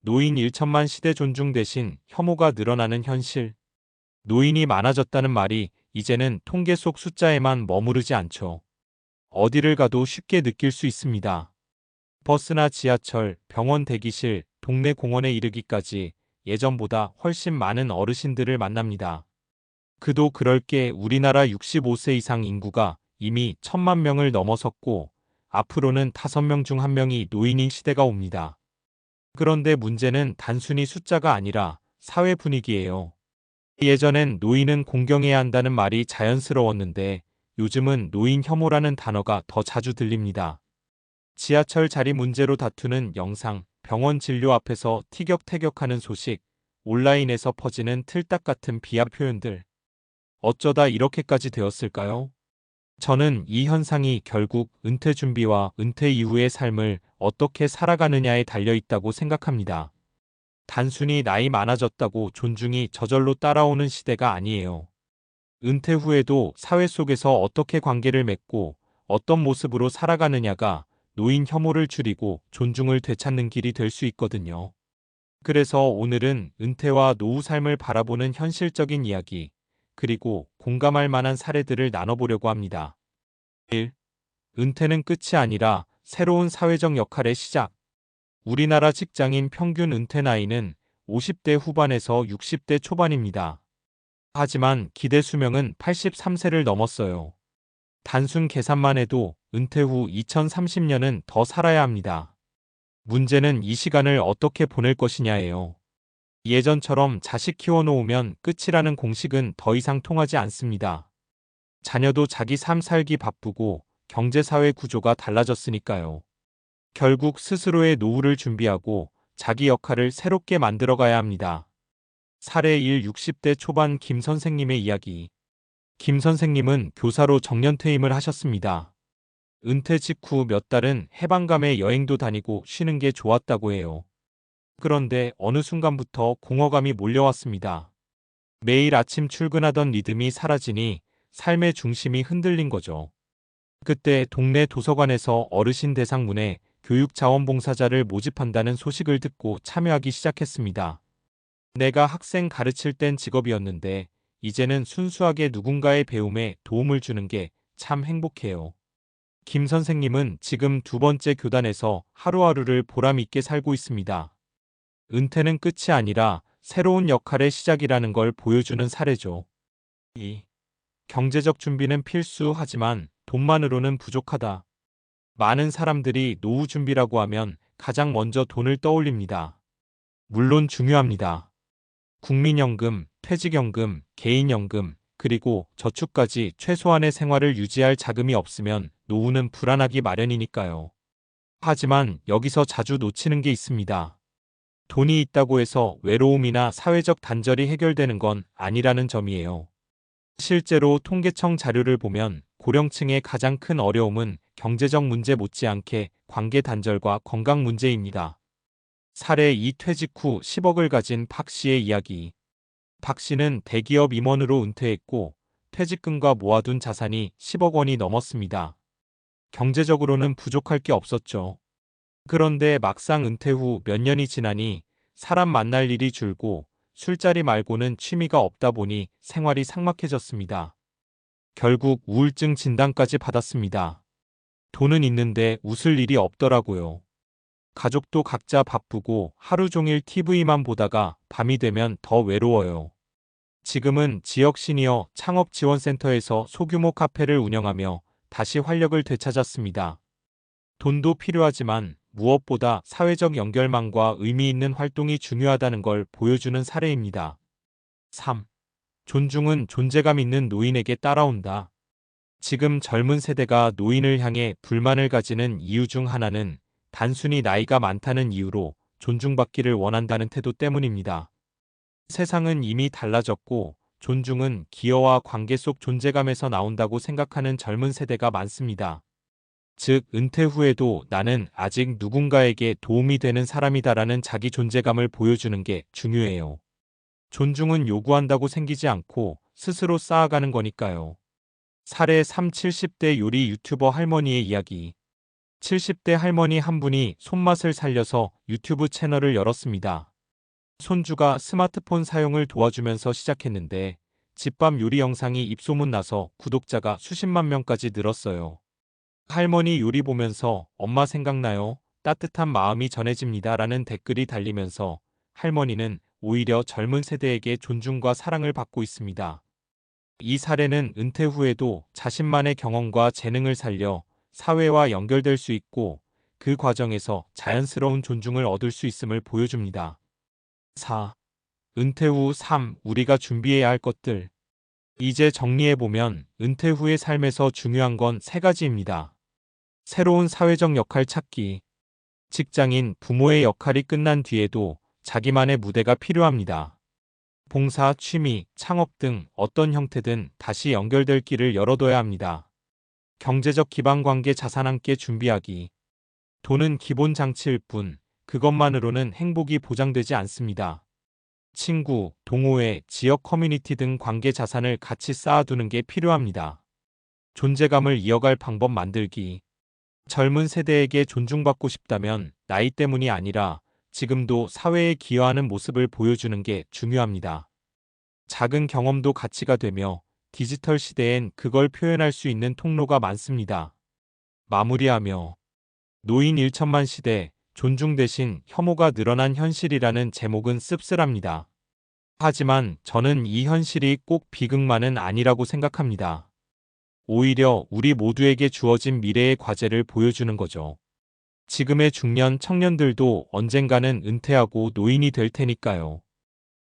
노인 1천만 시대 존중 대신 혐오가 늘어나는 현실. 노인이 많아졌다는 말이 이제는 통계 속 숫자에만 머무르지 않죠. 어디를 가도 쉽게 느낄 수 있습니다. 버스나 지하철, 병원 대기실, 동네 공원에 이르기까지 예전보다 훨씬 많은 어르신들을 만납니다. 그도 그럴 게 우리나라 65세 이상 인구가 이미 1천만 명을 넘어섰고 앞으로는 5명 중 1명이 노인인 시대가 옵니다. 그런데 문제는 단순히 숫자가 아니라 사회 분위기예요. 예전엔 노인은 공경해야 한다는 말이 자연스러웠는데 요즘은 노인 혐오라는 단어가 더 자주 들립니다. 지하철 자리 문제로 다투는 영상, 병원 진료 앞에서 티격태격하는 소식, 온라인에서 퍼지는 틀딱 같은 비하 표현들. 어쩌다 이렇게까지 되었을까요? 저는 이 현상이 결국 은퇴 준비와 은퇴 이후의 삶을 어떻게 살아가느냐에 달려 있다고 생각합니다. 단순히 나이 많아졌다고 존중이 저절로 따라오는 시대가 아니에요. 은퇴 후에도 사회 속에서 어떻게 관계를 맺고 어떤 모습으로 살아가느냐가 노인 혐오를 줄이고 존중을 되찾는 길이 될 수 있거든요. 그래서 오늘은 은퇴와 노후 삶을 바라보는 현실적인 이야기, 그리고 공감할 만한 사례들을 나눠보려고 합니다. 1. 은퇴는 끝이 아니라 새로운 사회적 역할의 시작. 우리나라 직장인 평균 은퇴 나이는 50대 후반에서 60대 초반입니다. 하지만 기대 수명은 83세를 넘었어요. 단순 계산만 해도 은퇴 후 2030년은 더 살아야 합니다. 문제는 이 시간을 어떻게 보낼 것이냐예요. 예전처럼 자식 키워놓으면 끝이라는 공식은 더 이상 통하지 않습니다. 자녀도 자기 삶 살기 바쁘고 경제사회 구조가 달라졌으니까요. 결국 스스로의 노후를 준비하고 자기 역할을 새롭게 만들어가야 합니다. 사례 1. 60대 초반 김 선생님의 이야기. 김 선생님은 교사로 정년퇴임을 하셨습니다. 은퇴 직후 몇 달은 해방감에 여행도 다니고 쉬는 게 좋았다고 해요. 그런데 어느 순간부터 공허감이 몰려왔습니다. 매일 아침 출근하던 리듬이 사라지니 삶의 중심이 흔들린 거죠. 그때 동네 도서관에서 어르신 대상문에 교육자원봉사자를 모집한다는 소식을 듣고 참여하기 시작했습니다. 내가 학생 가르칠 땐 직업이었는데 이제는 순수하게 누군가의 배움에 도움을 주는 게 참 행복해요. 김 선생님은 지금 2번째 교단에서 하루하루를 보람 있게 살고 있습니다. 은퇴는 끝이 아니라 새로운 역할의 시작이라는 걸 보여주는 사례죠. 2. 경제적 준비는 필수하지만 돈만으로는 부족하다. 많은 사람들이 노후 준비라고 하면 가장 먼저 돈을 떠올립니다. 물론 중요합니다. 국민연금, 퇴직연금, 개인연금, 그리고 저축까지 최소한의 생활을 유지할 자금이 없으면 노후는 불안하기 마련이니까요. 하지만 여기서 자주 놓치는 게 있습니다. 돈이 있다고 해서 외로움이나 사회적 단절이 해결되는 건 아니라는 점이에요. 실제로 통계청 자료를 보면 고령층의 가장 큰 어려움은 경제적 문제 못지않게 관계 단절과 건강 문제입니다. 사례 2. 퇴직 후 10억을 가진 박 씨의 이야기. 박 씨는 대기업 임원으로 은퇴했고 퇴직금과 모아둔 자산이 10억 원이 넘었습니다. 경제적으로는 부족할 게 없었죠. 그런데 막상 은퇴 후 몇 년이 지나니 사람 만날 일이 줄고 술자리 말고는 취미가 없다 보니 생활이 삭막해졌습니다. 결국 우울증 진단까지 받았습니다. 돈은 있는데 웃을 일이 없더라고요. 가족도 각자 바쁘고 하루 종일 TV만 보다가 밤이 되면 더 외로워요. 지금은 지역 시니어 창업 지원센터에서 소규모 카페를 운영하며 다시 활력을 되찾았습니다. 돈도 필요하지만 무엇보다 사회적 연결망과 의미 있는 활동이 중요하다는 걸 보여주는 사례입니다. 3. 존중은 존재감 있는 노인에게 따라온다. 지금 젊은 세대가 노인을 향해 불만을 가지는 이유 중 하나는 단순히 나이가 많다는 이유로 존중받기를 원한다는 태도 때문입니다. 세상은 이미 달라졌고 존중은 기여와 관계 속 존재감에서 나온다고 생각하는 젊은 세대가 많습니다. 즉, 은퇴 후에도 나는 아직 누군가에게 도움이 되는 사람이다라는 자기 존재감을 보여주는 게 중요해요. 존중은 요구한다고 생기지 않고 스스로 쌓아가는 거니까요. 사례 3. 70대 요리 유튜버 할머니의 이야기. 70대 할머니 한 분이 손맛을 살려서 유튜브 채널을 열었습니다. 손주가 스마트폰 사용을 도와주면서 시작했는데 집밥 요리 영상이 입소문 나서 구독자가 수십만 명까지 늘었어요. 할머니 요리 보면서 엄마 생각나요? 따뜻한 마음이 전해집니다. 라는 댓글이 달리면서 할머니는 오히려 젊은 세대에게 존중과 사랑을 받고 있습니다. 이 사례는 은퇴 후에도 자신만의 경험과 재능을 살려 사회와 연결될 수 있고 그 과정에서 자연스러운 존중을 얻을 수 있음을 보여줍니다. 4. 은퇴 후 3. 우리가 준비해야 할 것들. 이제 정리해보면 은퇴 후의 삶에서 중요한 건 세 가지입니다. 새로운 사회적 역할 찾기. 직장인, 부모의 역할이 끝난 뒤에도 자기만의 무대가 필요합니다. 봉사, 취미, 창업 등 어떤 형태든 다시 연결될 길을 열어둬야 합니다. 경제적 기반 관계 자산 함께 준비하기. 돈은 기본 장치일 뿐 그것만으로는 행복이 보장되지 않습니다. 친구, 동호회, 지역 커뮤니티 등 관계 자산을 같이 쌓아두는 게 필요합니다. 존재감을 이어갈 방법 만들기. 젊은 세대에게 존중받고 싶다면 나이 때문이 아니라 지금도 사회에 기여하는 모습을 보여주는 게 중요합니다. 작은 경험도 가치가 되며 디지털 시대엔 그걸 표현할 수 있는 통로가 많습니다. 마무리하며 노인 1천만 시대, 존중 대신 혐오가 늘어난 현실이라는 제목은 씁쓸합니다. 하지만 저는 이 현실이 꼭 비극만은 아니라고 생각합니다. 오히려 우리 모두에게 주어진 미래의 과제를 보여주는 거죠. 지금의 중년 청년들도 언젠가는 은퇴하고 노인이 될 테니까요.